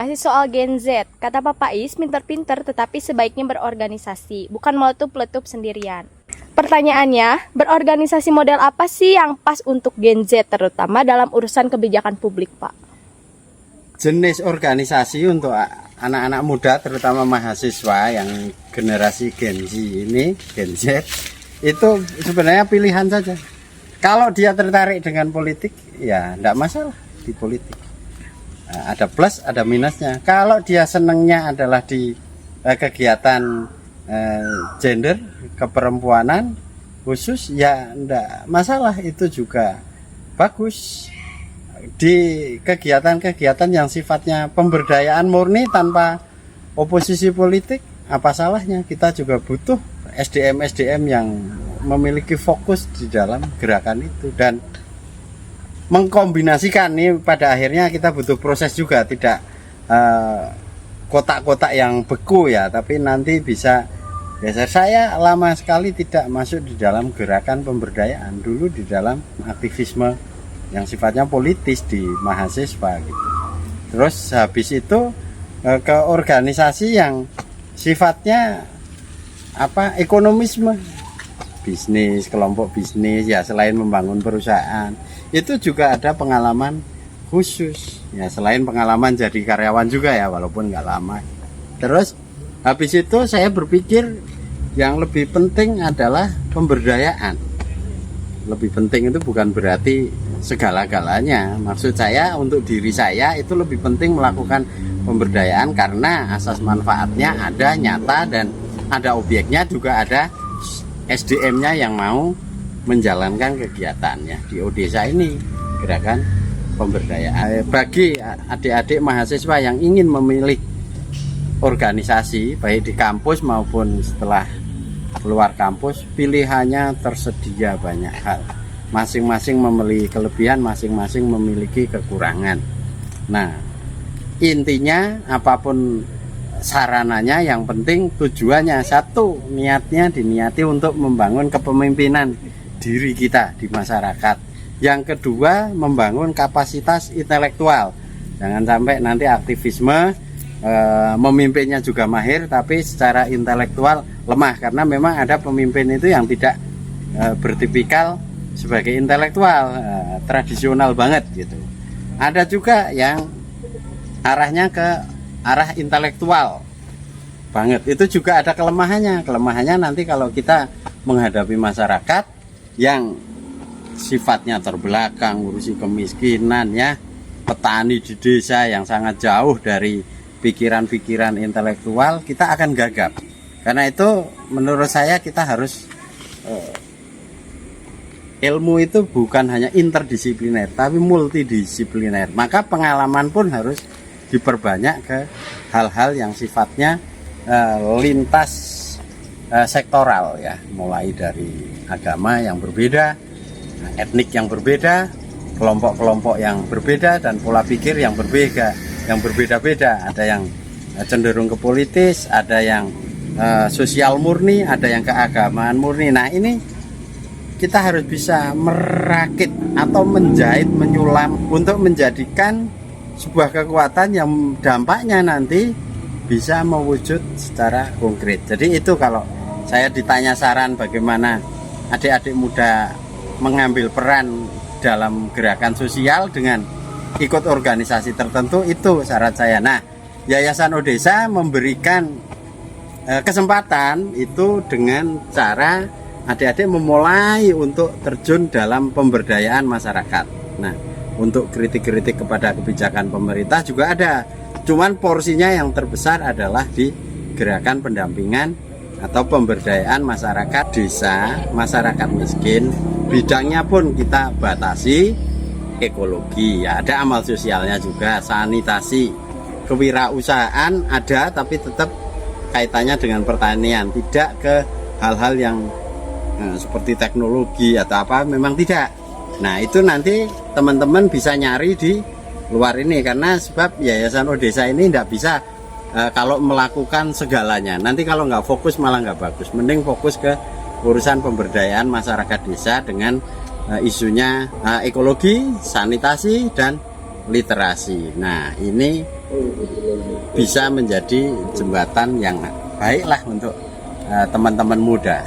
Masih soal Gen Z, kata Papa Is, pinter-pinter tetapi sebaiknya berorganisasi, bukan meletup-letup sendirian. Pertanyaannya, berorganisasi model apa sih yang pas untuk Gen Z, terutama dalam urusan kebijakan publik, Pak? Jenis organisasi untuk anak-anak muda, terutama mahasiswa yang generasi Gen Z ini, Gen Z, itu sebenarnya pilihan saja. Kalau dia tertarik dengan politik, ya tidak masalah di politik. Ada plus, ada minusnya. Kalau dia senangnya adalah di kegiatan gender, keperempuanan khusus, ya tidak masalah, itu juga bagus. Di kegiatan-kegiatan yang sifatnya pemberdayaan murni tanpa oposisi politik, apa salahnya? Kita juga butuh SDM-SDM yang memiliki fokus di dalam gerakan itu dan mengkombinasikan. Ini pada akhirnya kita butuh proses juga, tidak kotak-kotak yang beku ya, tapi nanti bisa. Biasa saya lama sekali tidak masuk di dalam gerakan pemberdayaan, dulu di dalam aktivisme yang sifatnya politis di mahasiswa gitu. Terus habis itu ke organisasi yang sifatnya ekonomisme, bisnis, kelompok bisnis ya, selain membangun perusahaan itu juga ada pengalaman khusus ya, selain pengalaman jadi karyawan juga ya, walaupun nggak lama. Terus habis itu saya berpikir yang lebih penting adalah pemberdayaan. Lebih penting itu bukan berarti segala-galanya. Maksud saya untuk diri saya itu lebih penting melakukan pemberdayaan karena asas manfaatnya ada nyata dan ada objeknya, juga ada SDM-nya yang mau menjalankan kegiatannya di Odesa ini, gerakan pemberdayaan. Bagi adik-adik mahasiswa yang ingin memilih organisasi baik di kampus maupun setelah keluar kampus, pilihannya tersedia banyak hal. Masing-masing memiliki kelebihan, masing-masing memiliki kekurangan. Nah, intinya apapun sarananya, yang penting tujuannya satu, niatnya diniati untuk membangun kepemimpinan diri kita di masyarakat. Yang kedua, membangun kapasitas intelektual. Jangan sampai nanti aktivisme memimpinnya juga mahir tapi secara intelektual lemah, karena memang ada pemimpin itu yang tidak bertipikal sebagai intelektual, tradisional banget gitu. Ada juga yang arahnya ke arah intelektual banget, itu juga ada kelemahannya. Kelemahannya nanti kalau kita menghadapi masyarakat yang sifatnya terbelakang, ngurusi kemiskinan ya, petani di desa yang sangat jauh dari pikiran-pikiran intelektual, kita akan gagap. Karena itu menurut saya kita harus ilmu itu bukan hanya interdisipliner tapi multidisipliner. Maka pengalaman pun harus diperbanyak ke hal-hal yang sifatnya lintas sektoral ya, mulai dari agama yang berbeda, etnik yang berbeda, kelompok-kelompok yang berbeda, dan pola pikir yang berbeda-beda. Ada yang cenderung ke politis, ada yang sosial murni, ada yang keagamaan murni. Nah, ini kita harus bisa merakit atau menjahit, menyulam untuk menjadikan sebuah kekuatan yang dampaknya nanti bisa mewujud secara konkret. Jadi itu kalau saya ditanya saran bagaimana adik-adik muda mengambil peran dalam gerakan sosial dengan ikut organisasi tertentu, itu syarat saya. Nah, Yayasan Odesa memberikan kesempatan itu dengan cara adik-adik memulai untuk terjun dalam pemberdayaan masyarakat. Nah, untuk kritik-kritik kepada kebijakan pemerintah juga ada. Cuman porsinya yang terbesar adalah di gerakan pendampingan atau pemberdayaan masyarakat desa, masyarakat miskin. Bidangnya pun kita batasi, ekologi, ya, ada amal sosialnya juga, sanitasi, kewirausahaan ada tapi tetap kaitannya dengan pertanian, tidak ke hal-hal yang seperti teknologi atau apa, memang tidak. Nah, itu nanti teman-teman bisa nyari di luar ini, karena sebab Yayasan Odesa ini tidak bisa kalau melakukan segalanya. Nanti kalau nggak fokus malah nggak bagus. Mending fokus ke urusan pemberdayaan masyarakat desa dengan isunya ekologi, sanitasi, dan literasi. Nah, ini bisa menjadi jembatan yang baiklah untuk teman-teman muda.